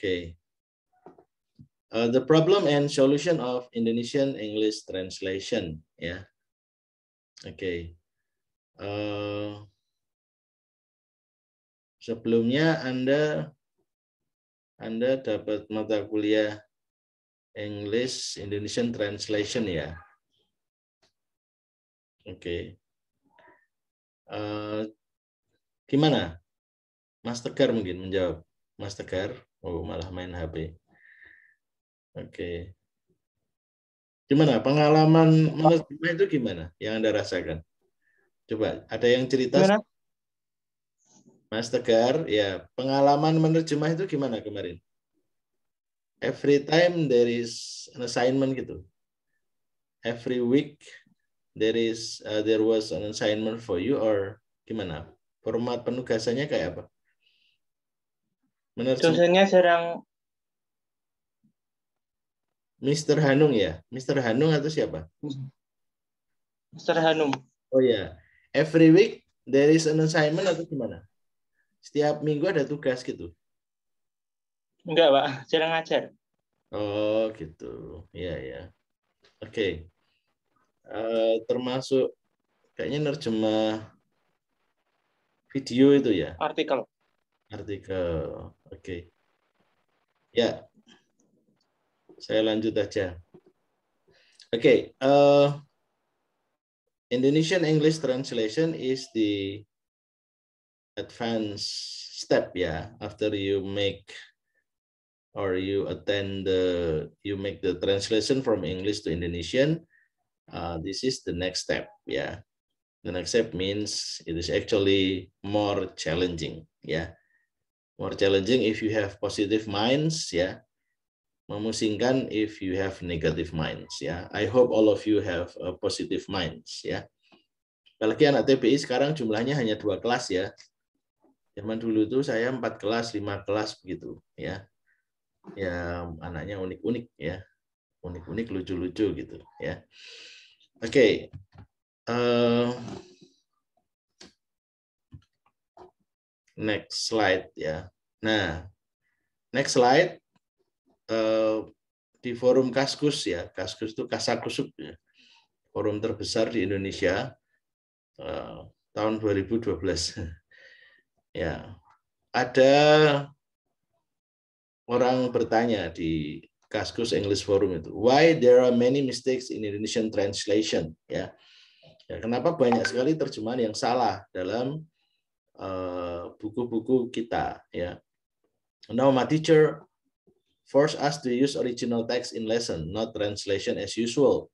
Okay. The problem and solution of Indonesian English translation, ya. Oke. Sebelumnya Anda dapat mata kuliah English Indonesian translation ya. Oke. Gimana? Mas Tegar mungkin menjawab. Mas Tegar, oh malah main HP. Oke. Gimana pengalaman menerjemah itu gimana yang Anda rasakan? Coba, ada yang cerita? Gimana? Mas Tegar, ya pengalaman menerjemah itu gimana kemarin? Every time there is an assignment gitu. Every week there was an assignment for you or gimana? Format penugasannya kayak apa? Menerjemah. Dosennya jarang. Mr. Hanung ya? Mr. Hanung atau siapa? Mr. Hanum. Oh ya, every week there is an assignment atau gimana? Setiap minggu ada tugas gitu? Enggak, Pak. Jarang ngajar. Oh gitu, ya ya. Oke. Termasuk kayaknya nerjemah video itu ya? Artikel. Artikel, oke. Ya, saya lanjut aja. Oke, Indonesian English translation is the advanced step ya. After you make or you make the translation from English to Indonesian, this is the next step ya. The next step means it is actually more challenging ya. More challenging if you have positive minds ya. Memusingkan if you have negative minds ya. I hope all of you have positive minds ya. Apalagi anak TBI sekarang jumlahnya hanya 2 kelas ya. Zaman dulu itu saya 4 kelas, 5 kelas begitu ya. Ya anaknya unik-unik ya. Unik-unik, lucu-lucu gitu ya. Oke. Next slide ya. Nah, next slide di forum Kaskus ya. Kaskus itu Kasakusuk ya. Forum terbesar di Indonesia tahun 2012. Ya. Ada orang bertanya di Kaskus English Forum itu, why there are many mistakes in Indonesian translation ya. Ya, kenapa banyak sekali terjemahan yang salah dalam buku-buku kita ya. Now my teacher force us to use original text in lesson, not translation as usual.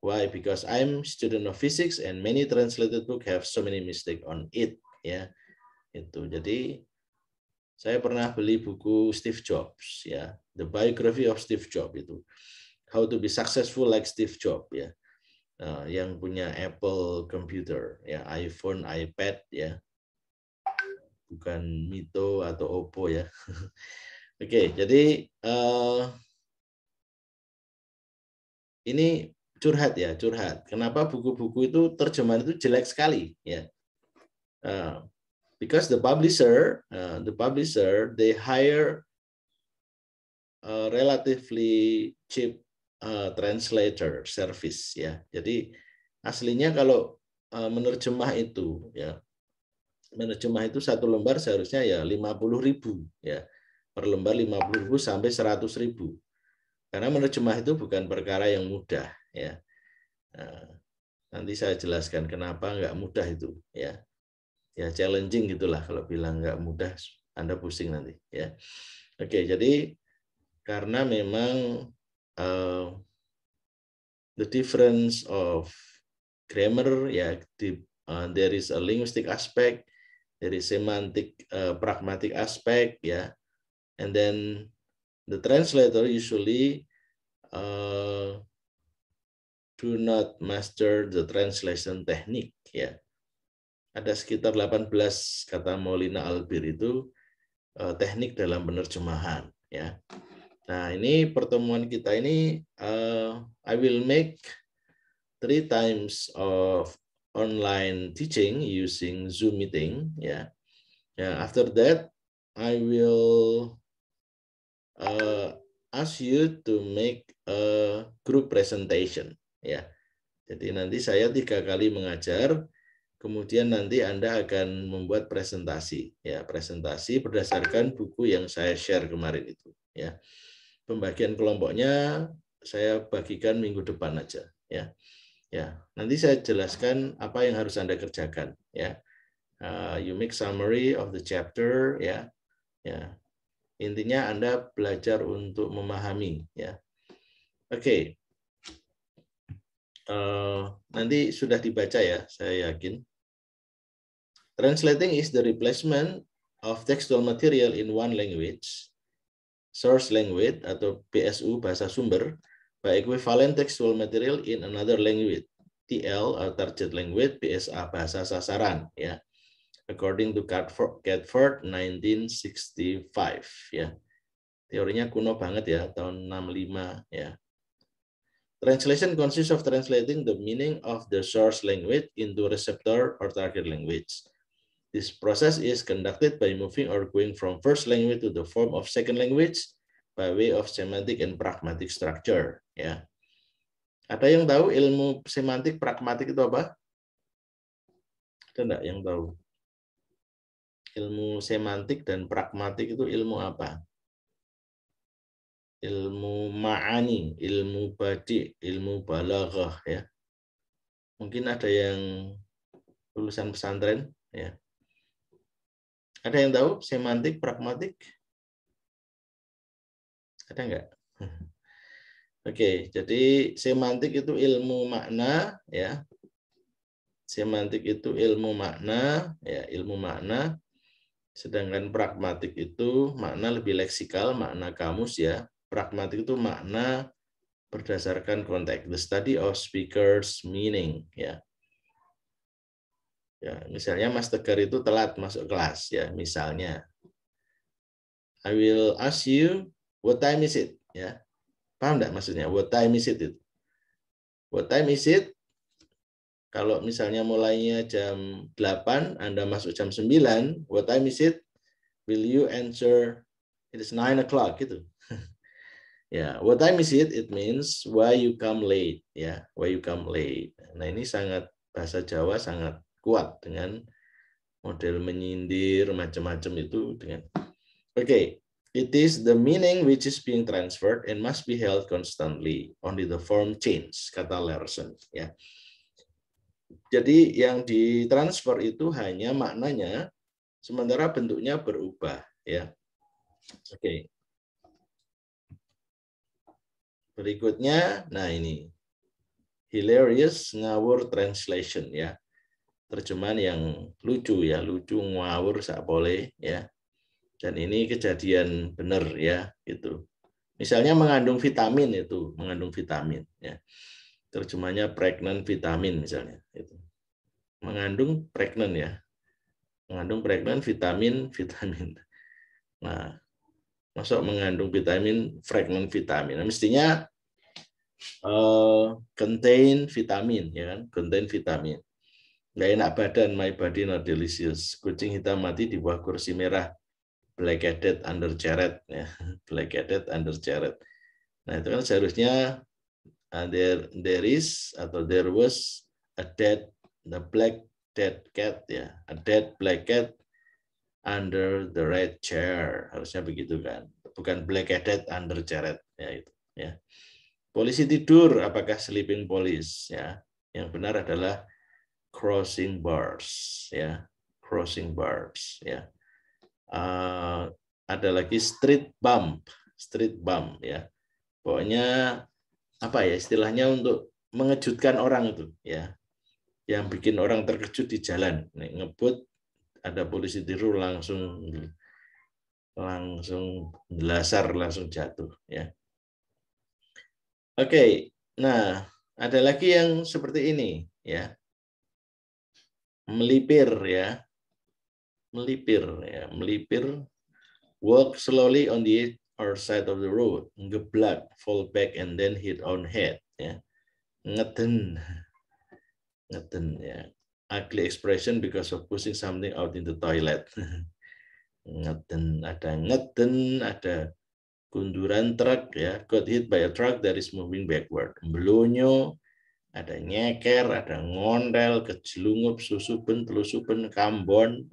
Why? Because I'm student of physics and many translated book have so many mistake on it ya. Itu. Jadi saya pernah beli buku Steve Jobs ya, The Biography of Steve Jobs itu. How to be successful like Steve Jobs ya. Yang punya Apple computer ya, iPhone, iPad ya. Bukan Mito atau Oppo ya. Oke, jadi ini curhat ya, curhat. Kenapa buku-buku itu terjemahan itu jelek sekali ya? Because the publisher they hire relatively cheap translator service ya. Jadi aslinya kalau menerjemah itu ya, menerjemah itu satu lembar seharusnya ya 50.000 ya. Per lembar 50.000 sampai 100.000. Karena menerjemah itu bukan perkara yang mudah ya. Nanti saya jelaskan kenapa nggak mudah itu ya. Ya challenging gitulah, kalau bilang nggak mudah Anda pusing nanti ya. Oke, jadi karena memang the difference of grammar ya, there is a linguistic aspect, there is semantic pragmatic aspect ya, and then the translator usually do not master the translation technique ya. Ada sekitar 18 kata Maulina Albir itu teknik dalam penerjemahan ya. Nah, ini pertemuan kita ini I will make 3 times of online teaching using Zoom meeting ya. Yeah. After that I will ask you to make a group presentation, ya. Jadi nanti saya 3 kali mengajar, kemudian nanti Anda akan membuat presentasi, ya, presentasi berdasarkan buku yang saya share kemarin itu, ya. Pembagian kelompoknya saya bagikan minggu depan aja, ya. Ya, nanti saya jelaskan apa yang harus Anda kerjakan, ya. You make summary of the chapter, ya. Ya. Intinya Anda belajar untuk memahami, ya. Oke. Nanti sudah dibaca ya, saya yakin. Translating is the replacement of textual material in one language, source language atau BSU bahasa sumber, by equivalent textual material in another language, TL atau target language, BSA bahasa sasaran, ya. According to Catford 1965, ya. Teorinya kuno banget ya, tahun 65, ya. Translation consists of translating the meaning of the source language into receptor or target language. This process is conducted by moving or going from first language to the form of second language by way of semantic and pragmatic structure, ya. Ada yang tahu ilmu semantik pragmatik itu apa? Ada enggak yang tahu? Ilmu semantik dan pragmatik itu ilmu apa? Ilmu ma'ani, ilmu badi, ilmu balaghah, ya. Mungkin ada yang lulusan pesantren, ya. Ada yang tahu semantik, pragmatik? Ada enggak? Oke, jadi semantik itu ilmu makna, ya. Semantik itu ilmu makna, ya, ilmu makna. Sedangkan pragmatik itu makna lebih leksikal, makna kamus, ya. Pragmatik itu makna berdasarkan konteks, the study of speaker's meaning, ya. Ya, misalnya Mas Tegar itu telat masuk kelas, ya, misalnya. I will ask you, what time is it? Ya, paham enggak maksudnya? What time is it? What time is it? Kalau misalnya mulainya jam 8, Anda masuk jam 9, what time is it? Will you answer, it is 9 o'clock, gitu. Ya, what time is it? It means why you come late, ya, why you come late. Nah, ini sangat bahasa Jawa sangat kuat dengan model menyindir macam-macam itu dengan. Oke, it is the meaning which is being transferred and must be held constantly. Only the form change, kata Larson, ya. Jadi yang ditransfer itu hanya maknanya, sementara bentuknya berubah, ya. Oke. Berikutnya, nah ini hilarious ngawur translation, ya. Terjemahan yang lucu, ya, lucu ngawur sak boleh, ya. Dan ini kejadian benar, ya, gitu. Misalnya mengandung vitamin itu, mengandung vitamin, ya. Terjemahnya pregnant vitamin misalnya, itu. Mengandung pregnant, ya. Mengandung pregnant vitamin. Nah, masuk mengandung vitamin, fragment vitamin. Nah, mestinya contain vitamin, ya kan? Contain vitamin. Nggak enak badan, my body not delicious. Kucing hitam mati di bawah kursi merah. Black-headed under charet, ya. Black-headed under charet. Nah, itu kan seharusnya there is atau there was a dead, the black dead cat, ya. A dead black cat under the red chair, harusnya begitu kan, bukan black-headed under charet, ya itu, ya. Polisi tidur, apakah sleeping police, ya. Yang benar adalah crossing bars, ya, crossing bars, ya. Ada lagi street bump, ya. Pokoknya apa ya istilahnya untuk mengejutkan orang itu, ya, yang bikin orang terkejut di jalan, ngebut. Ada polisi tidur langsung lasar, langsung jatuh, ya. Oke, nah ada lagi yang seperti ini, ya, melipir, ya, melipir, walk slowly on the edge or side of the road, ngeblak, fall back and then hit on head, ya, ngeden, ya. Ugly expression because of pushing something out in the toilet. Ngeden, ada Gunduran truk, ya, got hit by a truck that is moving backward. Belonyo, ada nyeker, ada ngondel, kejelungup, susuben, telusuben, kambon.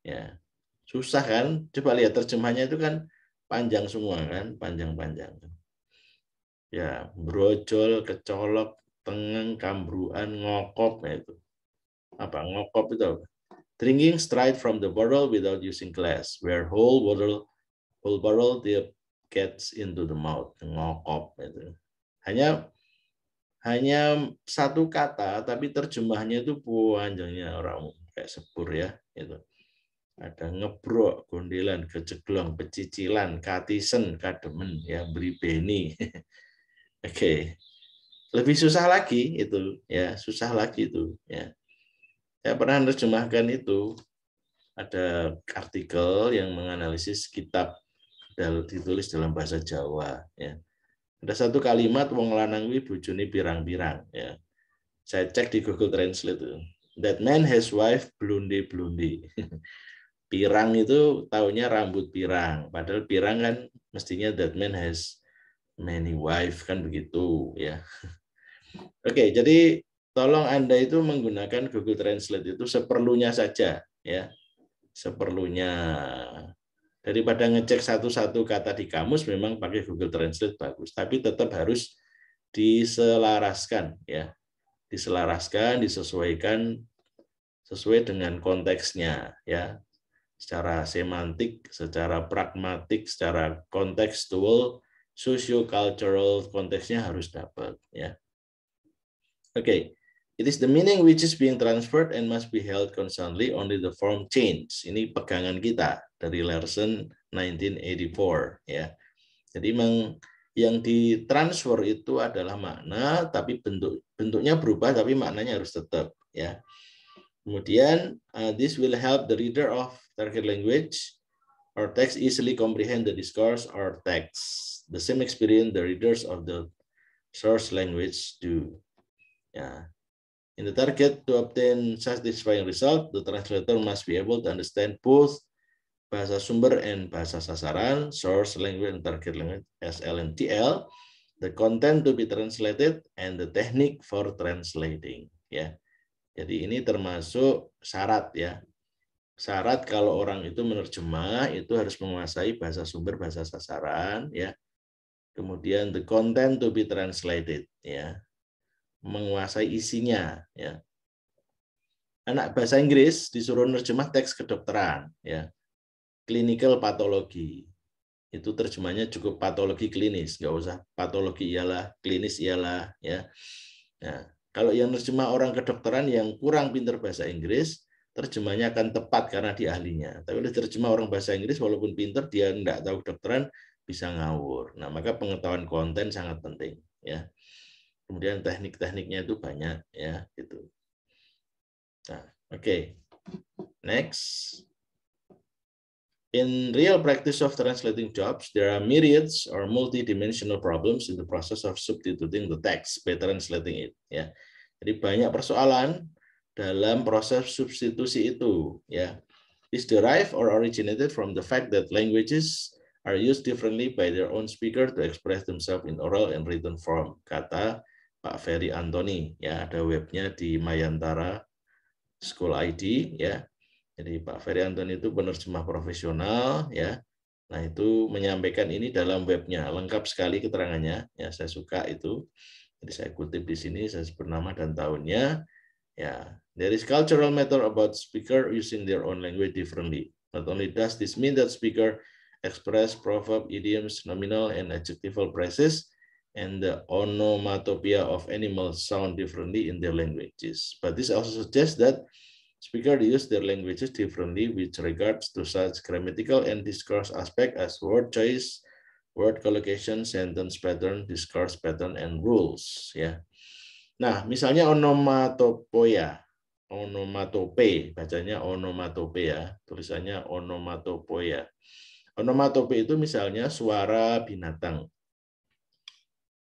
Ya, susah kan? Coba lihat terjemahnya itu kan panjang semua kan, panjang-panjang. Ya, brojol, kecolok, tengeng, kambruan, ngokop, ya itu. Apa ngokop itu apa? Drinking straight from the bottle without using glass, where whole bottle gets into the mouth. Ngokop itu. Hanya satu kata, tapi terjemahnya itu panjangnya orang kayak sepur ya. Itu. Ada ngebrok, gondelan, keceglong, pecicilan, katisen, kademen, ya beri beni. Oke, lebih susah lagi itu, ya susah lagi itu. Ya, saya pernah menerjemahkan itu. Ada artikel yang menganalisis kitab ditulis dalam bahasa Jawa. Ya. Ada satu kalimat wong lanang wi bojone pirang-pirang. Ya. Saya cek di Google Translate itu. That man has wife blonde-blonde. Pirang itu taunya rambut pirang. Padahal pirang kan mestinya that man has many wife kan begitu ya. Oke, jadi tolong Anda itu menggunakan Google Translate itu seperlunya saja ya. Seperlunya. Daripada ngecek satu-satu kata di kamus, memang pakai Google Translate bagus. Tapi tetap harus diselaraskan, ya, diselaraskan, disesuaikan sesuai dengan konteksnya, ya, secara semantik, secara pragmatik, secara kontekstual, socio-cultural konteksnya harus dapat, ya. Oke. It is the meaning which is being transferred and must be held constantly, only the form change. Ini pegangan kita dari Larson 1984 ya. Jadi memang yang ditransfer itu adalah makna, tapi bentuknya berubah, tapi maknanya harus tetap ya. Kemudian this will help the reader of target language or text easily comprehend the discourse or text. The same experience the readers of the source language do. Ya. In the target to obtain satisfying result, the translator must be able to understand both bahasa sumber and bahasa sasaran, source language and target language, SL and TL, the content to be translated, and the technique for translating. Ya, jadi ini termasuk syarat ya. Syarat kalau orang itu menerjemah itu harus menguasai bahasa sumber, bahasa sasaran, ya. Kemudian the content to be translated, ya. Menguasai isinya, ya. Anak bahasa Inggris disuruh nerjemah teks kedokteran, ya, clinical pathology, itu terjemahnya cukup patologi klinis, nggak usah patologi iyalah, klinis iyalah, ya. Nah, kalau yang nerjemah orang kedokteran yang kurang pintar bahasa Inggris, terjemahnya akan tepat karena dia ahlinya. Tapi oleh terjemah orang bahasa Inggris, walaupun pintar, dia nggak tahu kedokteran, bisa ngawur. Nah, maka pengetahuan konten sangat penting, ya. Kemudian teknik-tekniknya itu banyak, ya, gitu. Nah, oke. Next. In real practice of translating jobs, there are myriads or multidimensional problems in the process of substituting the text by translating it. Ya, jadi banyak persoalan dalam proses substitusi itu. Ya, is derived or originated from the fact that languages are used differently by their own speaker to express themselves in oral and written form. Kata Pak Ferry Anthony. Ya, ada webnya di Mayantara School ID, ya. Jadi Pak Ferry Anthony itu penerjemah profesional, ya. Nah, itu menyampaikan ini dalam webnya, lengkap sekali keterangannya, ya, saya suka itu. Jadi saya kutip di sini, saya sebut nama dan tahunnya. Ya, there is cultural matter about speaker using their own language differently. Not only does this mean that speaker express proverb, idioms, nominal, and adjectival phrases, and the onomatopoeia of animals sound differently in their languages. But this also suggests that speakers use their languages differently with regards to such grammatical and discourse aspect as word choice, word collocation, sentence pattern, discourse pattern, and rules. Ya. Nah, misalnya onomatopoeia, onomatope, bacanya onomatope ya, tulisannya onomatopoeia. Onomatope itu misalnya suara binatang.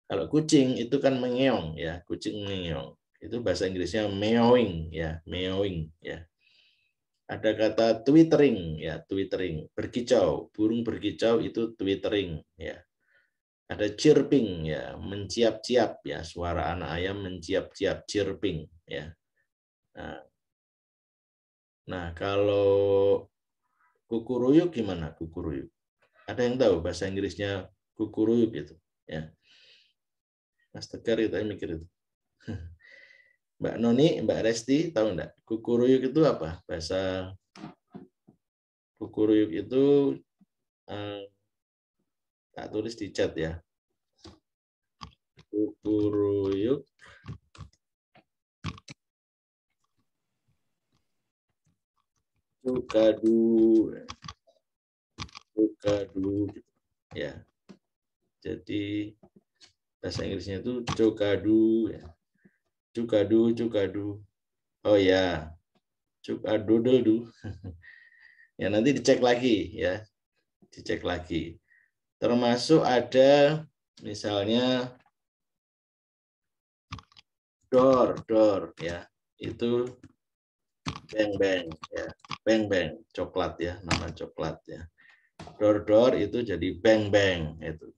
Kalau kucing itu kan mengeong ya, kucing mengeong. Itu bahasa Inggrisnya meowing ya, meowing ya. Ada kata twittering, ya twittering, berkicau, burung berkicau itu twittering, ya. Ada chirping, ya menciap-ciap, ya suara anak ayam menciap-ciap, chirping, ya. Nah, kalau kukuruyuk gimana? Kukuruyuk. Ada yang tahu bahasa Inggrisnya kukuruyuk itu, ya. Mas Tegar itu mikir itu. Mbak Noni, Mbak Resti tahu enggak? Kukuruyuk itu apa? Bahasa kukuruyuk itu tak tulis di chat ya. Kukuruyuk cukadu gitu ya. Jadi bahasa Inggrisnya itu cukadu ya. Cukadu. Oh ya. Cukadu. Ya nanti dicek lagi ya. Dicek lagi. Termasuk ada misalnya door ya. Itu beng ya. Beng coklat ya, nama coklat ya. Door itu jadi beng itu.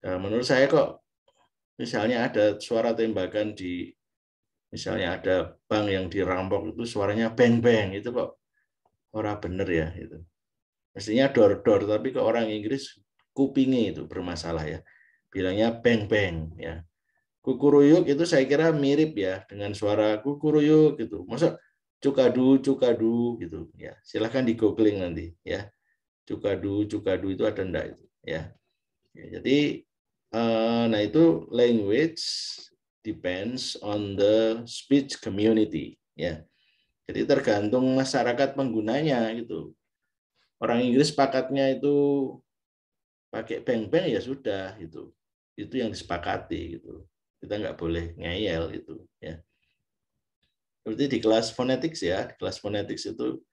Nah, menurut saya kok misalnya ada suara tembakan di misalnya ada bank yang dirampok itu suaranya beng itu kok orang bener ya itu. Mestinya door tapi kok orang Inggris kupingnya itu bermasalah ya. Bilangnya beng ya. Kukuruyuk itu saya kira mirip ya dengan suara kukuruyuk gitu. Masa cukadu gitu ya. Silahkan di googling nanti ya. Cukadu itu ada enggak itu ya. Jadi nah itu language depends on the speech community ya. Jadi tergantung masyarakat penggunanya gitu. Orang Inggris pakatnya itu pakai beng ya sudah itu. Itu yang disepakati gitu. Kita nggak boleh ngeyel itu ya. Seperti di kelas phonetics ya, di kelas phonetics itu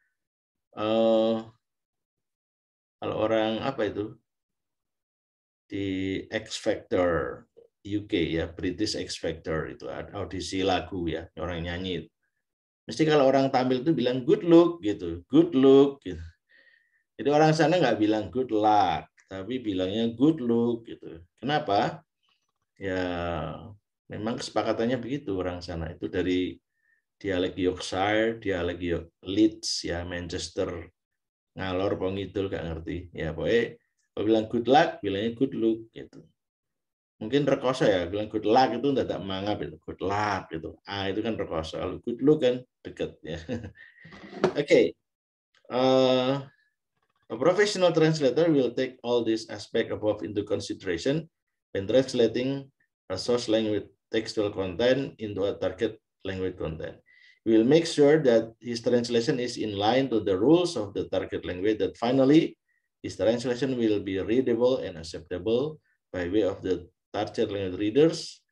kalau orang apa itu di X Factor UK ya, British X Factor itu audisi lagu ya, orang nyanyi. Mesti kalau orang tampil itu bilang good look gitu, good look gitu. Jadi orang sana nggak bilang good luck, tapi bilangnya good look gitu. Kenapa? Ya memang kesepakatannya begitu orang sana itu dari dialek Yorkshire, dialek Leeds ya, Manchester, ngalor pengidul gak ngerti. Ya pokoknya kalau bilang good luck, bilangnya good look gitu. Mungkin rekoso ya, bilang good luck itu tidak mangap itu, good luck gitu. Itu kan rekoso. Kalau good look kan deket ya. Oke. A professional translator will take all these aspects above into consideration when translating a source language textual content into a target language content. We will make sure that his translation is in line to the rules of the target language, that finally his translation will be readable and acceptable by way of the target language readers,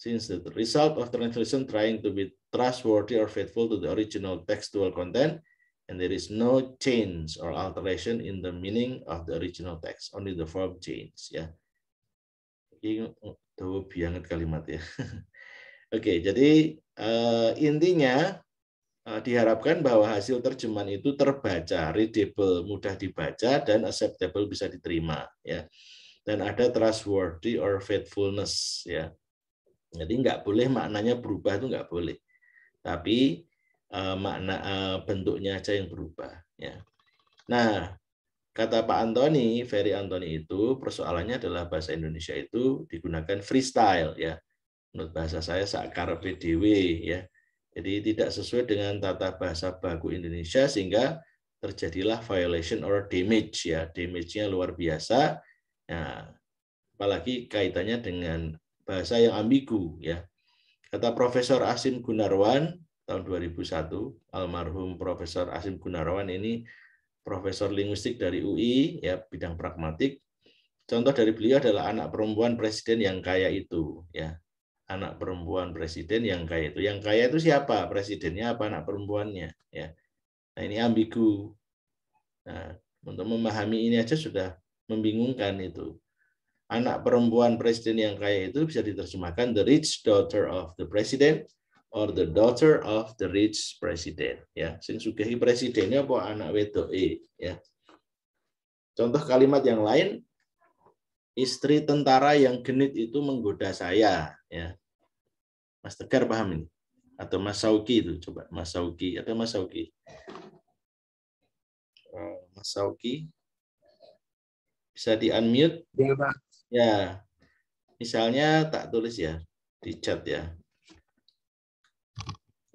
since the result of translation trying to be trustworthy or faithful to the original textual content, and there is no change or alteration in the meaning of the original text, only the form change ya. Ini tuh banget kalimat ya. Oke, jadi intinya diharapkan bahwa hasil terjemahan itu terbaca, readable, mudah dibaca, dan acceptable, bisa diterima ya. Dan ada trustworthy or faithfulness ya. Jadi nggak boleh maknanya berubah, itu nggak boleh. Tapi makna bentuknya aja yang berubah ya. Nah, kata Pak Antoni, Ferry Antoni itu persoalannya adalah bahasa Indonesia itu digunakan freestyle ya. Menurut bahasa saya sakar PDW ya. Jadi tidak sesuai dengan tata bahasa baku Indonesia sehingga terjadilah violation or damage ya. Damage-nya luar biasa. Nah, apalagi kaitannya dengan bahasa yang ambigu ya. Kata Profesor Asim Gunarwan tahun 2001, almarhum Profesor Asim Gunarwan ini profesor linguistik dari UI ya, bidang pragmatik. Contoh dari beliau adalah anak perempuan presiden yang kaya itu ya. Anak perempuan presiden yang kaya itu. Yang kaya itu siapa? Presidennya apa anak perempuannya ya. Nah, ini ambigu. Nah, untuk memahami ini aja sudah membingungkan itu. Anak perempuan presiden yang kaya itu bisa diterjemahkan the rich daughter of the president, or the daughter of the rich president. Ya, sing sugih presidennya apa anak wedoke, ya. Contoh kalimat yang lain, istri tentara yang genit itu menggoda saya, ya. Mas Tegar paham ini? Atau Mas Sauki itu, coba Mas Sauki atau Mas Sauki. Mas Sauki bisa di-unmute? Ya, Pak. Ya. Misalnya tak tulis ya di chat ya.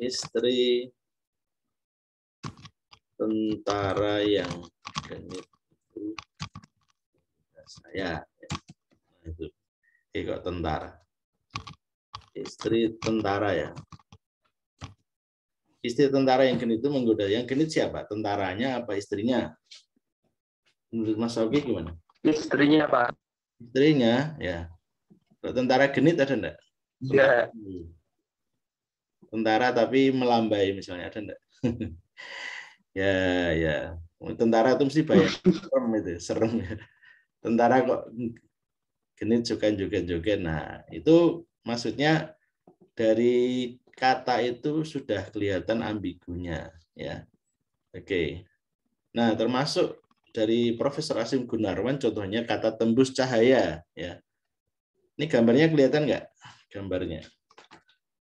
Istri tentara yang genit itu saya. Nah, itu. Kok tentara. Istri tentara ya. Istri tentara yang genit itu menggoda. Yang genit siapa? Tentaranya apa istrinya? Menurut Mas Sauki gimana? Istrinya, Pak. Istrinya, ya. Kalau tentara genit ada enggak? Iya. Tentara tapi melambai misalnya ada enggak? Ya. Tentara itu mesti banyak serem itu, serem ya. Tentara kok genit suka joget-joget. Nah, itu maksudnya dari kata itu sudah kelihatan ambigunya, ya. Oke. Nah, termasuk dari Profesor Asim Gunarwan contohnya kata tembus cahaya, ya. Ini gambarnya kelihatan nggak? Gambarnya.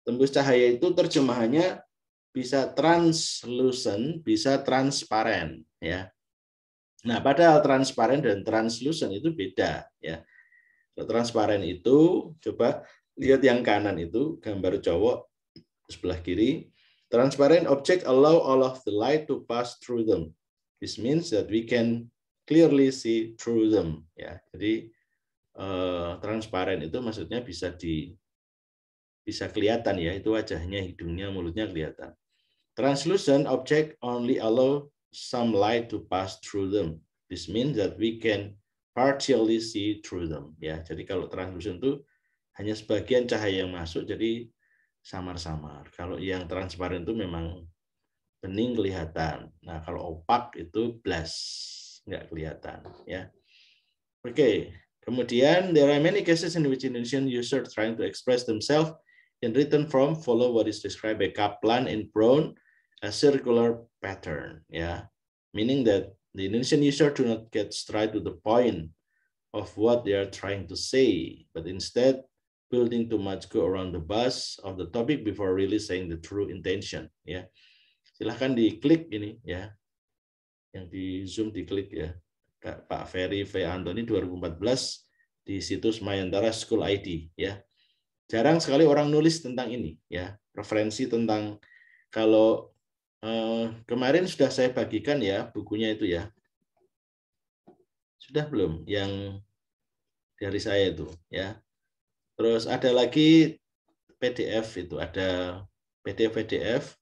Tembus cahaya itu terjemahannya bisa translucent, bisa transparan, ya. Nah, padahal transparan dan translucent itu beda, ya. Kalau transparan itu coba lihat yang kanan itu gambar cowok sebelah kiri. Transparent object allow all of the light to pass through them. This means that we can clearly see through them, ya. Jadi transparan itu maksudnya bisa kelihatan ya, itu wajahnya, hidungnya, mulutnya kelihatan. Translucent object only allow some light to pass through them. This means that we can partially see through them. Ya, jadi kalau translucent itu hanya sebagian cahaya yang masuk, jadi samar-samar. Kalau yang transparan itu memang bening kelihatan. Nah, kalau opak itu blas, nggak kelihatan. Ya, oke. Kemudian there are many cases in which Indonesian users trying to express themselves in written form follow what is described by Kaplan in Brown, a circular pattern, ya, meaning that the Indonesian user do not get straight to the point of what they are trying to say, but instead building too much go around the buzz of the topic before really saying the true intention, ya. Silahkan diklik ini, ya, yang di Zoom diklik ya. Pak Ferry V. Antoni 2014 di situs Mayantara School ID, ya. Jarang sekali orang nulis tentang ini, ya, referensi tentang, kalau kemarin sudah saya bagikan ya bukunya itu ya. Sudah belum yang dari saya itu, ya. Terus ada lagi PDF itu, ada PDF.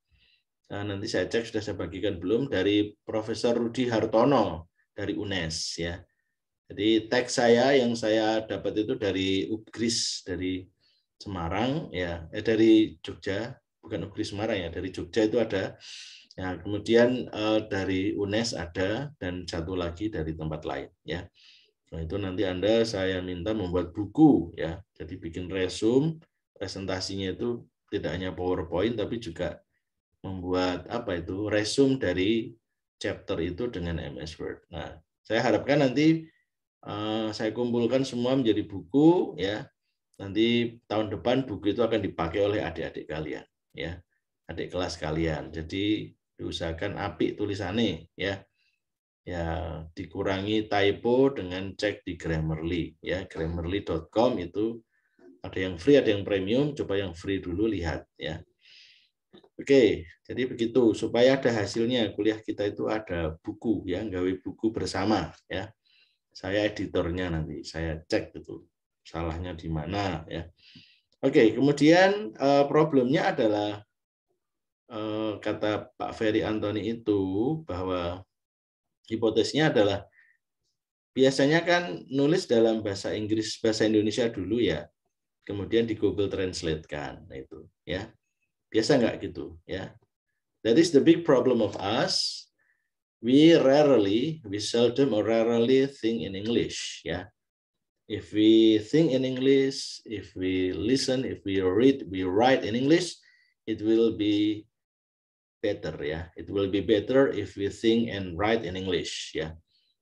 Nah, nanti saya cek sudah saya bagikan belum, dari Profesor Rudi Hartono dari UNES, ya. Jadi teks saya yang saya dapat itu dari UGRIS dari Semarang, ya, dari Jogja, bukan UGRIS Semarang ya, dari Jogja itu ada. Ya, kemudian dari UNES ada, dan satu lagi dari tempat lain, ya. Nah, itu nanti Anda saya minta membuat buku, ya. Jadi bikin resume, presentasinya itu tidak hanya PowerPoint tapi juga membuat apa itu resume dari chapter itu dengan MS Word. Nah, saya harapkan nanti saya kumpulkan semua menjadi buku, ya. Nanti tahun depan buku itu akan dipakai oleh adik-adik kalian, ya, adik kelas kalian. Jadi diusahakan apik tulisannya, ya. Ya, dikurangi typo dengan cek di Grammarly, ya. Grammarly.com itu ada yang free, ada yang premium. Coba yang free dulu, lihat, ya. Oke, jadi begitu supaya ada hasilnya. Kuliah kita itu ada buku, ya, gawe buku bersama, ya. Saya editornya, nanti saya cek itu salahnya di mana, ya. Oke, kemudian problemnya adalah kata Pak Ferry Antoni itu bahwa hipotesisnya adalah biasanya kan nulis dalam bahasa Inggris, bahasa Indonesia dulu, ya, kemudian di Google Translate kan, nah itu, ya. Biasa nggak gitu, ya. That is the big problem of us. We seldom or rarely think in English, ya. If we think in English, if we listen, if we read, we write in English, it will be better, yeah. It will be better if we think and write in English, yeah.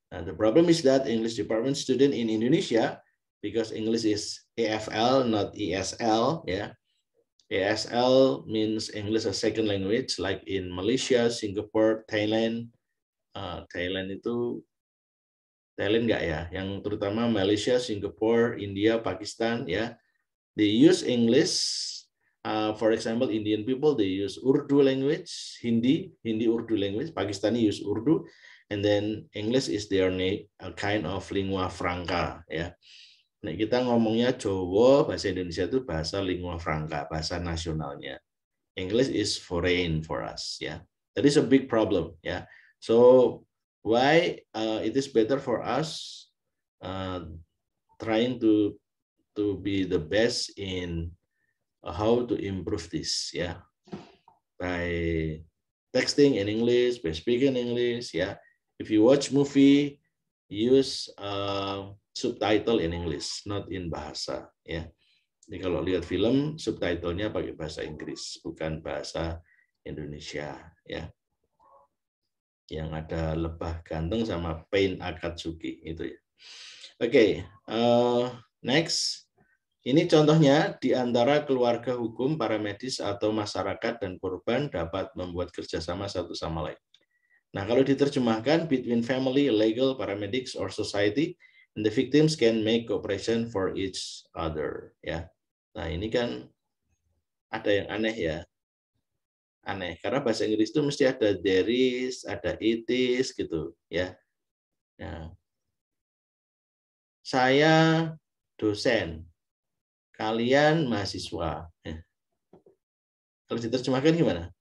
The problem is that English department student in Indonesia, because English is EFL, not ESL, yeah. ESL means English as second language, like in Malaysia, Singapore, Thailand. Thailand itu Thailand nggak ya? Yang terutama Malaysia, Singapore, India, Pakistan, ya. They use English. For example, Indian people they use Urdu language, Hindi Urdu language. Pakistani use Urdu, and then English is their kind of lingua franca, ya. Nah, kita ngomongnya Jawa, bahasa Indonesia itu bahasa lingua franca, bahasa nasionalnya. English is foreign for us, ya. That is a big problem, ya. So why it is better for us trying to be the best in how to improve this, yeah, by texting in English, by speaking English, yeah. If you watch movie, use subtitle in English, not in bahasa, ya. Jadi kalau lihat film, subtitlenya pakai bahasa Inggris, bukan bahasa Indonesia, ya. Yang ada Lebah Ganteng sama Pain Akatsuki itu ya. Oke, next. Ini contohnya di antara keluarga hukum, para medis atau masyarakat dan korban dapat membuat kerjasama satu sama lain. Nah, kalau diterjemahkan between family, legal, paramedics, or society, and the victims can make cooperation for each other. Ya, nah ini kan ada yang aneh ya, aneh karena bahasa Inggris itu mesti ada there is, ada it is gitu ya. Nah, saya dosen. Kalian mahasiswa. Kalau diterjemahkan gimana?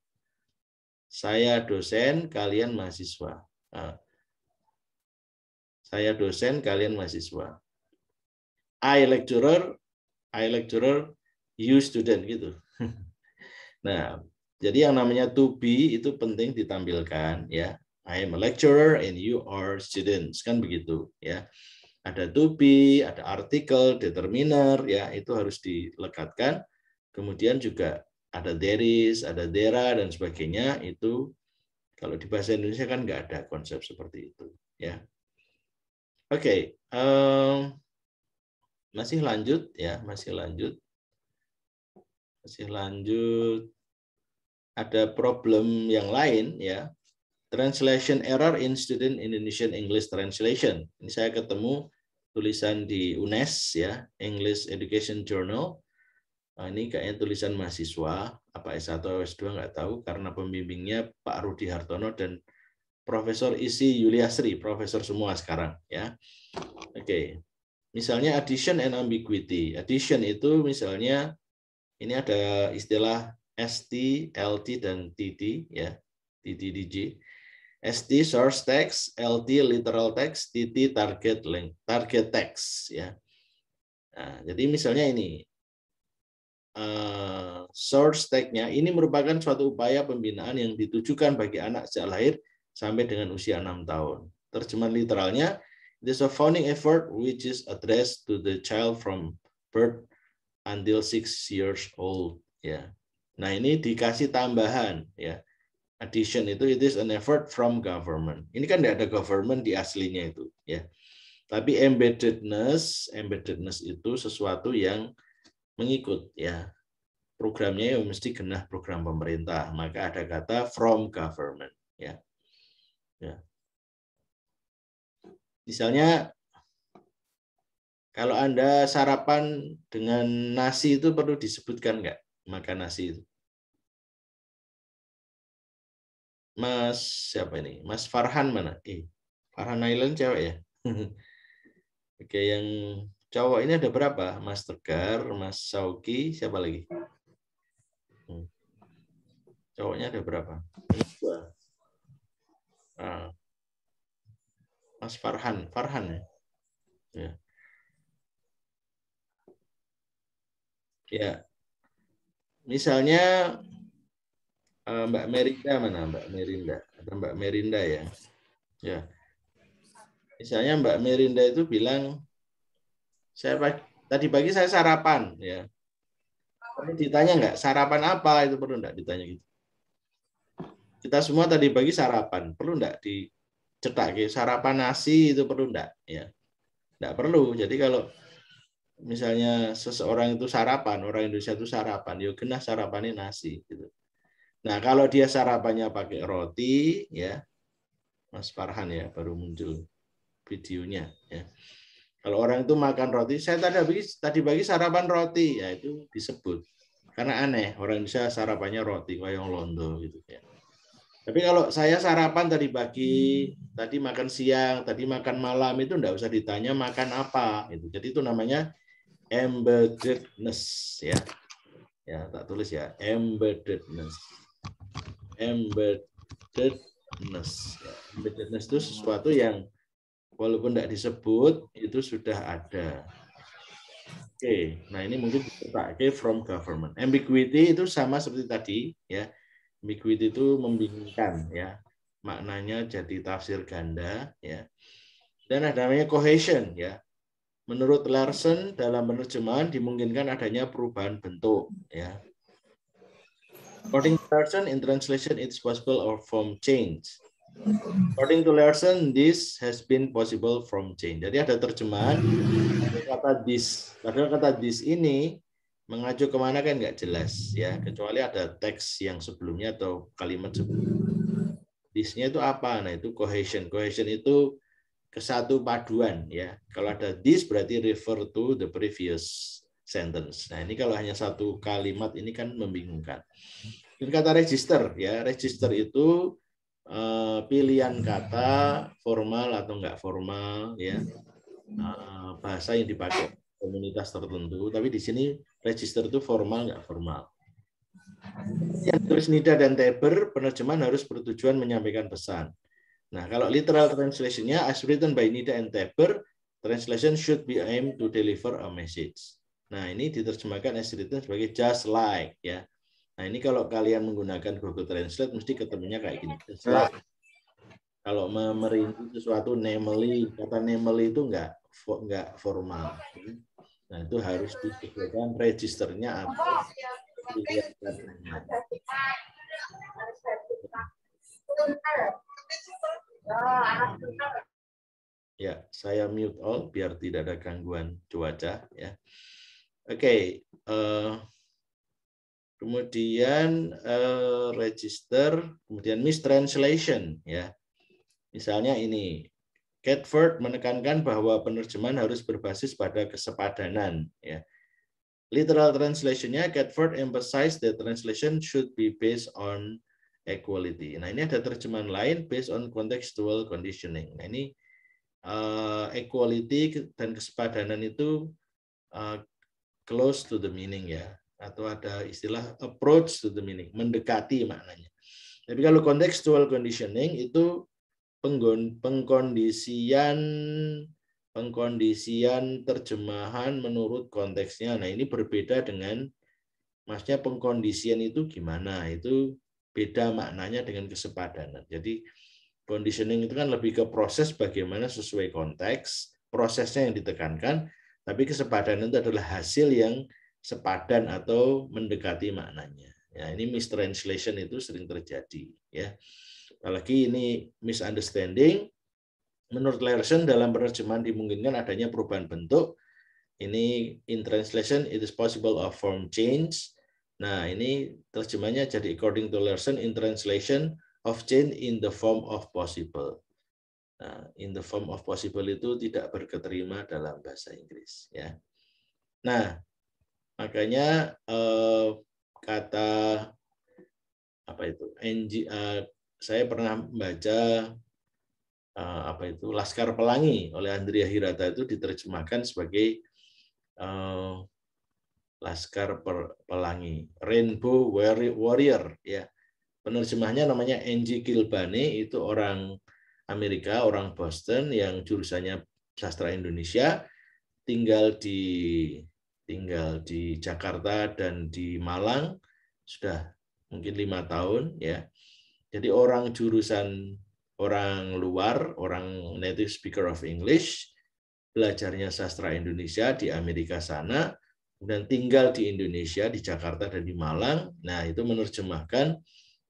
Saya dosen, kalian mahasiswa. Saya dosen, kalian mahasiswa. I lecturer, you student gitu. Nah, jadi yang namanya to be itu penting ditampilkan ya. I am a lecturer and you are students, kan begitu ya. Ada to be, ada artikel, determiner, ya itu harus dilekatkan. Kemudian juga ada there is, ada there are, dan sebagainya. Itu kalau di bahasa Indonesia kan nggak ada konsep seperti itu, ya. Oke, masih lanjut, ya, masih lanjut. Ada problem yang lain, ya. Translation error in student Indonesian English translation. Ini saya ketemu tulisan di UNES ya, English Education Journal. Nah, ini kayaknya tulisan mahasiswa, apa S1 atau S2 nggak tahu, karena pembimbingnya Pak Rudi Hartono dan Profesor Isi Yuliasri, profesor semua sekarang ya. Oke. Misalnya addition and ambiguity. Addition itu misalnya ini ada istilah ST, LT dan TT ya. TT DJ. ST source text, LT literal text, TT target text ya. Nah, jadi misalnya ini source text-nya ini merupakan suatu upaya pembinaan yang ditujukan bagi anak sejak lahir sampai dengan usia 6 tahun. Terjemahan literalnya, it is a founding effort which is addressed to the child from birth until 6 years old ya. Nah, ini dikasih tambahan ya. Addition itu it is an effort from government. Ini kan tidak ada government di aslinya itu, ya. Tapi embeddedness itu sesuatu yang mengikut, ya. Programnya ya mesti kena program pemerintah. Maka ada kata from government, ya. Ya. Misalnya kalau Anda sarapan dengan nasi itu perlu disebutkan nggak makan nasi itu? Mas siapa ini? Mas Farhan mana? Farhan Island cewek ya? Oke, yang cowok ini ada berapa? Mas Tegar, Mas Sauki, siapa lagi? Cowoknya ada berapa? Dua. Mas Farhan ya? Ya. Ya. Misalnya Mbak Merinda mana? Mbak Merinda. Ada Mbak Merinda ya. Ya. Misalnya Mbak Merinda itu bilang, tadi pagi saya sarapan, ya. Ini ditanya nggak sarapan apa, itu perlu nggak ditanya gitu. Kita semua tadi pagi sarapan, perlu nggak dicetak sarapan nasi, itu perlu nggak? Ya, nggak perlu. Jadi kalau misalnya seseorang itu sarapan, orang Indonesia itu sarapan, ya kena sarapannya nasi gitu. Nah, kalau dia sarapannya pakai roti, ya, Mas Farhan ya, baru muncul videonya. Ya. Kalau orang itu makan roti, saya tadi pagi sarapan roti, ya itu disebut. Karena aneh, orang Indonesia sarapannya roti, koyong londo gitu ya. Tapi kalau saya sarapan tadi pagi, tadi makan siang, tadi makan malam, itu enggak usah ditanya makan apa. Itu. Jadi itu namanya embeddedness ya. Ya, tak tulis ya, embeddedness. Embeddedness. Ya, embeddedness itu sesuatu yang walaupun tidak disebut, itu sudah ada. Oke, nah ini mungkin dipakai from government. Ambiguity itu sama seperti tadi, ya. Ambiguity itu membingungkan, ya. Maknanya jadi tafsir ganda, ya. Dan ada namanya cohesion, ya. Menurut Larson dalam penerjemahan dimungkinkan adanya perubahan bentuk, ya. According to Larson, in translation it's possible or form change. According to Larson, this has been possible from change. Jadi ada terjemahan kata this. Padahal kata this ini mengacu kemana kan nggak jelas ya. Kecuali ada teks yang sebelumnya atau kalimat sebelumnya. This-nya itu apa? Nah itu cohesion. Cohesion itu kesatu paduan ya. Kalau ada this berarti refer to the previous sentence. Nah ini kalau hanya satu kalimat ini kan membingungkan. Ini kata register ya. Register itu pilihan kata formal atau enggak formal ya, bahasa yang dipakai komunitas tertentu, tapi di sini register itu formal enggak formal. Yang tulis Nida dan Teber, penerjemahan harus bertujuan menyampaikan pesan. Nah, kalau literal translation-nya as written by Nida and Teber, translation should be aimed to deliver a message. Nah, ini diterjemahkan as written sebagai just like ya. Nah, ini kalau kalian menggunakan Google Translate mesti ketemunya kayak gini. Kalau merinci sesuatu namely, kata namely itu enggak formal. Nah, itu harus disesuaikan registernya apa. Ya, saya mute all biar tidak ada gangguan cuaca ya. Oke, kemudian register, kemudian mistranslation ya. Misalnya ini, Catford menekankan bahwa penerjemahan harus berbasis pada kesepadanan ya. Literal translation-nya Catford emphasized that translation should be based on equality. Nah, ini ada terjemahan lain based on contextual conditioning. Nah, ini equality dan kesepadanan itu close to the meaning ya, atau ada istilah approach to the meaning, mendekati maknanya. Tapi kalau contextual conditioning itu pengkondisian terjemahan menurut konteksnya. Nah, ini berbeda dengan maksudnya pengkondisian itu gimana? Itu beda maknanya dengan kesepadanan. Jadi conditioning itu kan lebih ke proses bagaimana sesuai konteks, prosesnya yang ditekankan, tapi kesepadanan itu adalah hasil yang sepadan atau mendekati maknanya. Ya, ini mistranslation itu sering terjadi ya. Apalagi ini misunderstanding. Menurut Larson dalam penerjemahan dimungkinkan adanya perubahan bentuk. Ini in translation it is possible of form change. Nah, ini terjemahnya jadi according to Larson in translation of change in the form of possible. Nah, in the form of possible itu tidak berketerima dalam bahasa Inggris ya. Nah, makanya kata apa itu? Saya pernah membaca apa itu Laskar Pelangi oleh Andrea Hirata itu diterjemahkan sebagai Laskar Pelangi, Rainbow Warrior ya. Penerjemahnya namanya Angie Kilbane, itu orang Amerika, orang Boston yang jurusannya sastra Indonesia, tinggal di Jakarta dan di Malang sudah mungkin 5 tahun ya. Jadi orang jurusan orang luar, orang native speaker of English, belajarnya sastra Indonesia di Amerika sana, dan tinggal di Indonesia, di Jakarta dan di Malang. Nah, itu menerjemahkan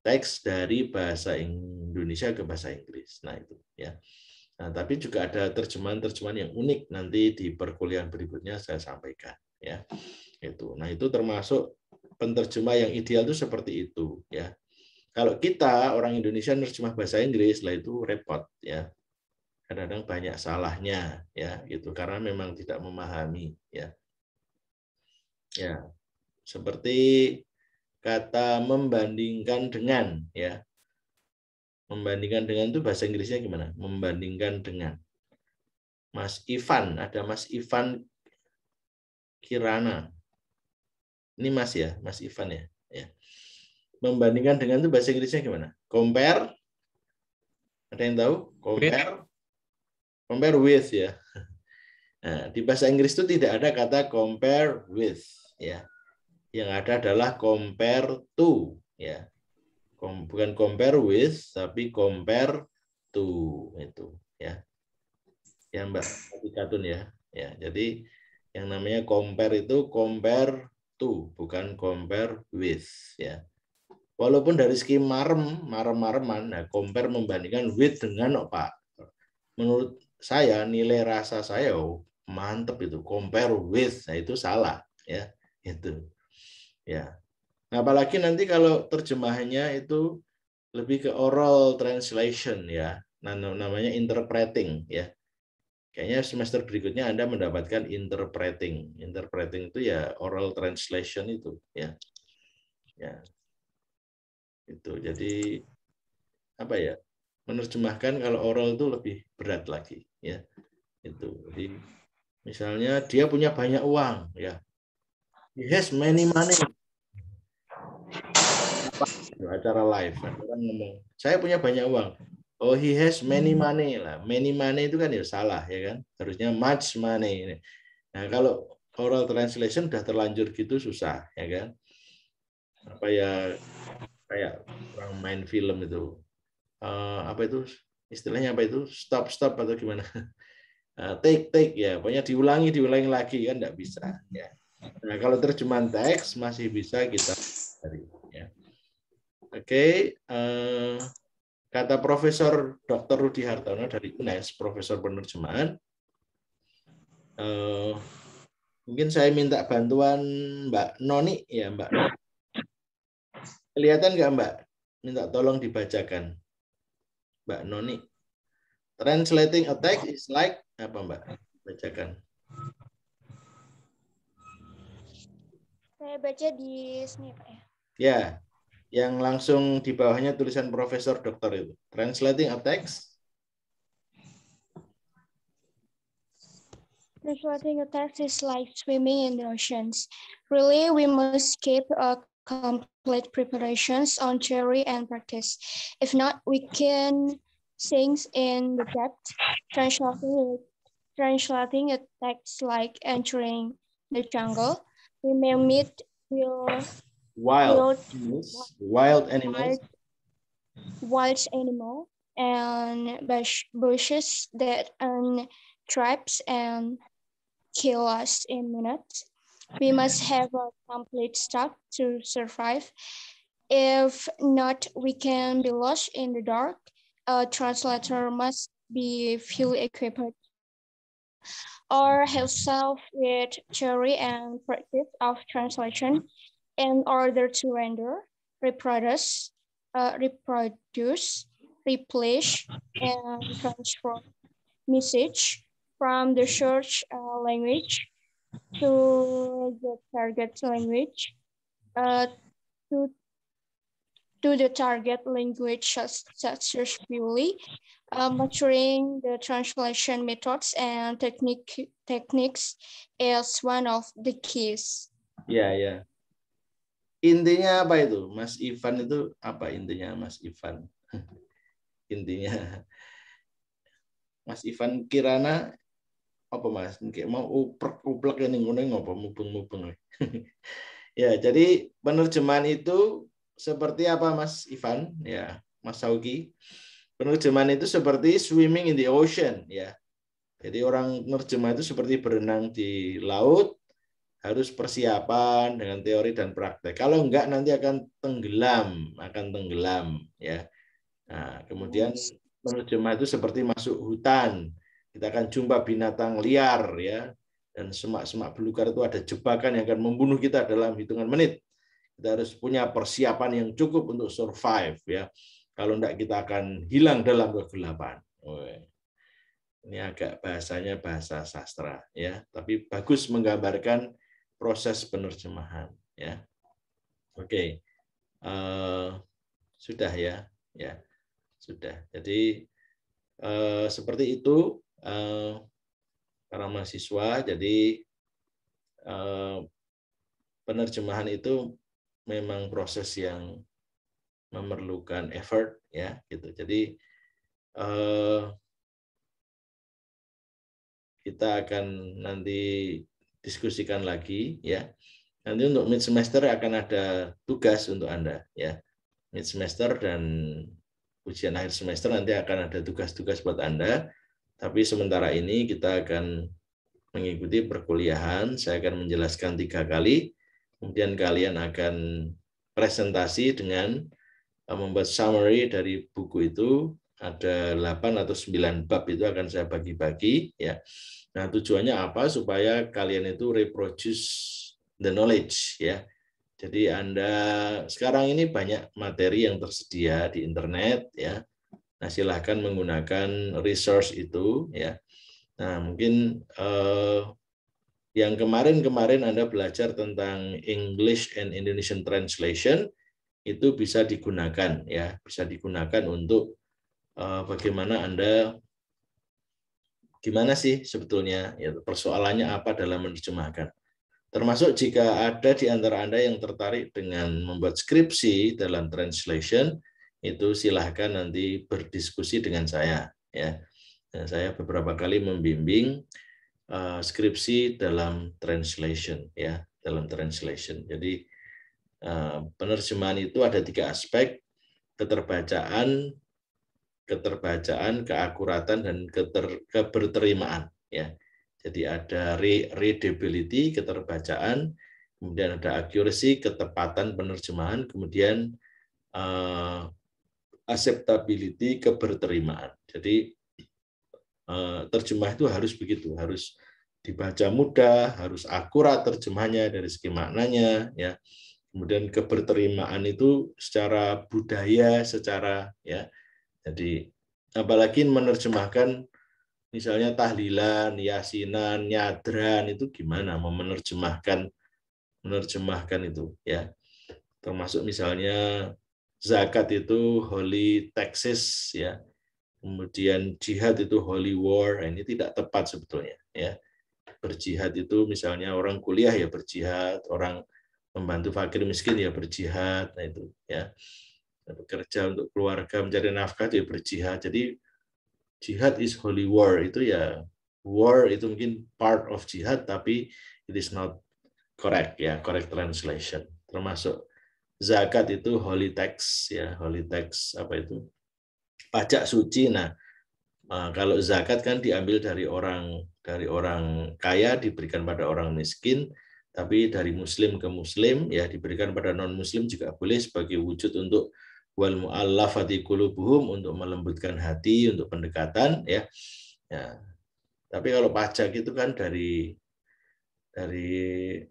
teks dari bahasa Indonesia ke bahasa Inggris. Nah, itu ya. Nah, tapi juga ada terjemahan-terjemahan yang unik, nanti di perkuliahan berikutnya saya sampaikan ya. Itu. Nah, itu termasuk penterjemah yang ideal itu seperti itu ya. Kalau kita orang Indonesia nerjemah bahasa Inggris, lah itu repot ya. Kadang-kadang banyak salahnya ya, gitu, karena memang tidak memahami ya. Ya. Seperti kata membandingkan dengan ya. Membandingkan dengan itu bahasa Inggrisnya gimana? Membandingkan dengan. Mas Ivan, ada Mas Ivan Kirana. Ini Mas ya, Mas Ivan ya. Ya. Membandingkan dengan itu bahasa Inggrisnya gimana? Compare. Ada yang tahu? Compare. Compare with ya. Nah, di bahasa Inggris itu tidak ada kata compare with ya. Yang ada adalah compare to ya. Bukan compare with tapi compare to itu ya. Ya Mbak Katun ya. Ya, jadi yang namanya compare itu compare to, bukan compare with ya. Walaupun dari segi marem-mareman, nah compare membandingkan with dengan Pak. Menurut saya nilai rasa saya mantep itu, compare with, nah itu salah ya. Itu. Ya. Nah, apalagi nanti kalau terjemahannya itu lebih ke oral translation ya. Nah, namanya interpreting ya. Kayaknya semester berikutnya Anda mendapatkan interpreting. Interpreting itu ya oral translation itu ya. Ya. Itu. Jadi apa ya? Menerjemahkan kalau oral itu lebih berat lagi ya. Itu. Jadi misalnya dia punya banyak uang ya. He has many money. Acara live ada orang ngomong, saya punya banyak uang. Oh, he has many money lah. Many money itu kan ya salah ya kan. Harusnya much money. Nah, kalau oral translation udah terlanjur gitu susah ya kan. Apa ya kayak orang main film itu. Apa itu istilahnya apa itu? Stop atau gimana? Take ya. Pokoknya diulangi lagi kan enggak bisa ya. Nah, kalau terjemahan teks masih bisa kita cari ya. Oke, kata Profesor Dr. Rudi Hartono dari UNES, Profesor Penerjemahan. Mungkin saya minta bantuan Mbak Noni ya, Mbak. Kelihatan nggak Mbak? Minta tolong dibacakan, Mbak Noni. Translating a text is like apa Mbak? Bacakan. Saya baca di sini Pak ya. Ya, yang langsung di bawahnya tulisan Profesor Doktor itu. Translating a text. Translating a text is like swimming in the oceans. Really, we must keep complete preparations on theory and practice. If not, we can sink in the depth. Translating a text like entering the jungle. We may meet wild animals and bushes that traps and kill us in minutes. We must have a complete stock to survive. If not, we can be lost in the dark. A translator must be fully equipped or himself with theory and practice of translation in order to render, reproduce, replace, and transform message from the search language to the target language, to the target language successfully, maturing the translation methods and techniques is one of the keys. Ya, ya. Intinya apa itu? Mas Ivan itu apa intinya Mas Ivan? Intinya Mas Ivan Kirana apa Mas? Kayak mau uplek ini ngopo mubeng-mubeng. Ya, jadi penerjemahan itu seperti apa Mas Ivan? Ya, Mas Saugi. Penerjemahan itu seperti swimming in the ocean ya. Jadi orang penerjemah itu seperti berenang di laut harus persiapan dengan teori dan praktek. Kalau enggak nanti akan tenggelam ya. Nah, kemudian menerjemah itu seperti masuk hutan. Kita akan jumpa binatang liar ya, dan semak-semak belukar itu ada jebakan yang akan membunuh kita dalam hitungan menit. Kita harus punya persiapan yang cukup untuk survive ya. Kalau enggak kita akan hilang dalam kegelapan. Ini agak bahasanya bahasa sastra ya, tapi bagus menggambarkan proses penerjemahan ya. Oke. Sudah ya. Ya. Sudah. Jadi seperti itu para mahasiswa. Jadi penerjemahan itu memang proses yang memerlukan effort ya gitu. Jadi kita akan nanti diskusikan lagi ya. Nanti untuk mid semester akan ada tugas untuk Anda ya. Mid semester dan ujian akhir semester nanti akan ada tugas-tugas buat Anda. Tapi sementara ini kita akan mengikuti perkuliahan. Saya akan menjelaskan 3 kali. Kemudian kalian akan presentasi dengan membuat summary dari buku itu. Ada 8 atau 9 bab itu akan saya bagi-bagi ya. Nah, tujuannya apa? Supaya kalian itu reproduce the knowledge ya. Jadi Anda sekarang ini banyak materi yang tersedia di internet ya. Nah, silahkan menggunakan resource itu ya. Nah, mungkin yang kemarin Anda belajar tentang English and Indonesian Translation itu bisa digunakan ya, bisa digunakan untuk bagaimana Anda gimana sih sebetulnya ya, persoalannya apa dalam menerjemahkan. Termasuk jika ada di antara Anda yang tertarik dengan membuat skripsi dalam translation, itu silahkan nanti berdiskusi dengan saya ya. Dan saya beberapa kali membimbing skripsi dalam translation ya, dalam translation. Jadi penerjemahan itu ada 3 aspek: keterbacaan, keakuratan, dan keberterimaan ya. Jadi ada readability, keterbacaan, kemudian ada accuracy, ketepatan penerjemahan, kemudian acceptability, keberterimaan. Jadi terjemah itu harus begitu, harus dibaca mudah, harus akurat terjemahnya dari segi maknanya ya. Kemudian keberterimaan itu secara budaya, secara ya. Jadi apalagi menerjemahkan misalnya tahlilan, yasinan, nyadran, itu gimana mau menerjemahkan itu ya. Termasuk misalnya zakat itu holy taxes ya. Kemudian jihad itu holy war. Ini tidak tepat sebetulnya ya. Berjihad itu misalnya orang kuliah ya berjihad, orang membantu fakir miskin ya berjihad. Nah itu ya. Bekerja untuk keluarga mencari nafkah itu ya berjihad. Jadi jihad is holy war, itu ya war itu mungkin part of jihad tapi it is not correct ya, correct translation. Termasuk zakat itu holy tax ya, holy tax apa itu? Pajak suci. Nah, kalau zakat kan diambil dari orang kaya diberikan pada orang miskin, tapi dari muslim ke muslim ya diberikan pada non muslim juga boleh sebagai wujud untuk wal mu'allafati qulubuhum, untuk melembutkan hati, untuk pendekatan ya. Ya. Tapi kalau pajak itu kan dari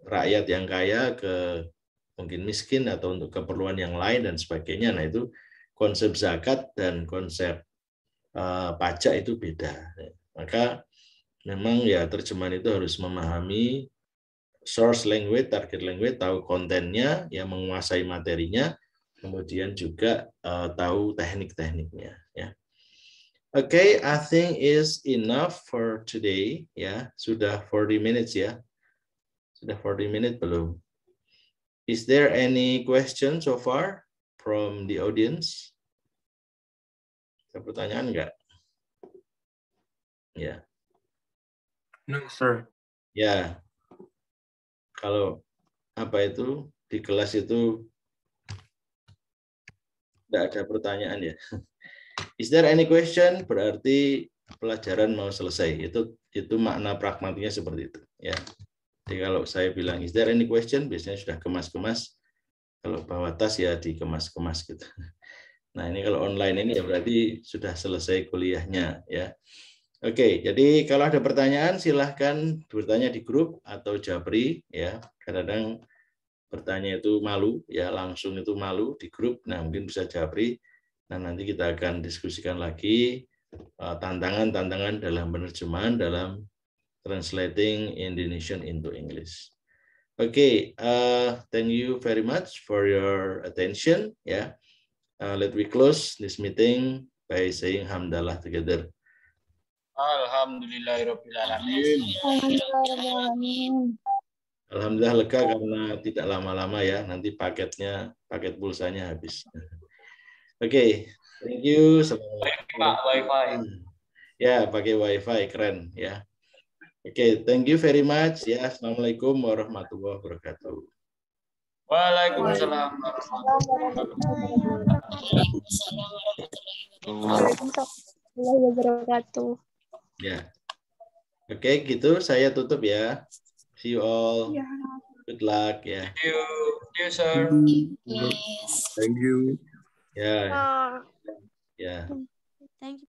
rakyat yang kaya ke mungkin miskin atau untuk keperluan yang lain dan sebagainya. Nah, itu konsep zakat dan konsep pajak itu beda. Maka memang ya terjemahan itu harus memahami source language, target language, tahu kontennya, ya menguasai materinya, kemudian juga tahu teknik-tekniknya ya. Okay, I think is enough for today ya. Sudah 40 minutes ya. Sudah 40 minutes belum? Is there any question so far from the audience? Ada pertanyaan enggak? Ya. No, sir. Ya. Kalau apa itu di kelas itu tidak ada pertanyaan ya. Is there any question? Berarti pelajaran mau selesai. Itu makna pragmatiknya seperti itu ya. Jadi kalau saya bilang, is there any question? Biasanya sudah kemas-kemas. Kalau bawa tas ya dikemas-kemas gitu. Nah ini kalau online ini ya berarti sudah selesai kuliahnya ya. Oke, jadi kalau ada pertanyaan silahkan bertanya di grup atau Japri ya. Kadang-kadang bertanya itu malu ya, langsung itu malu di grup. Nah mungkin bisa Japri. Nah nanti kita akan diskusikan lagi tantangan-tantangan dalam penerjemahan dalam translating Indonesian into English. Okay, thank you very much for your attention. Yeah, let we close this meeting by saying hamdalah together. Alhamdulillahirobbilalamin. Alhamdulillah lega karena tidak lama-lama ya. Nanti paket pulsanya habis. Okay, thank you. Pak, wifi. Ya, pakai wifi keren ya. Oke, thank you very much ya. Assalamualaikum warahmatullahi wabarakatuh. Waalaikumsalam Warahmatullahi wabarakatuh. Ya. Oke, gitu saya tutup ya. See you all. Good luck ya. Thank you, sir. Thank you. Ya. Ya. Thank you.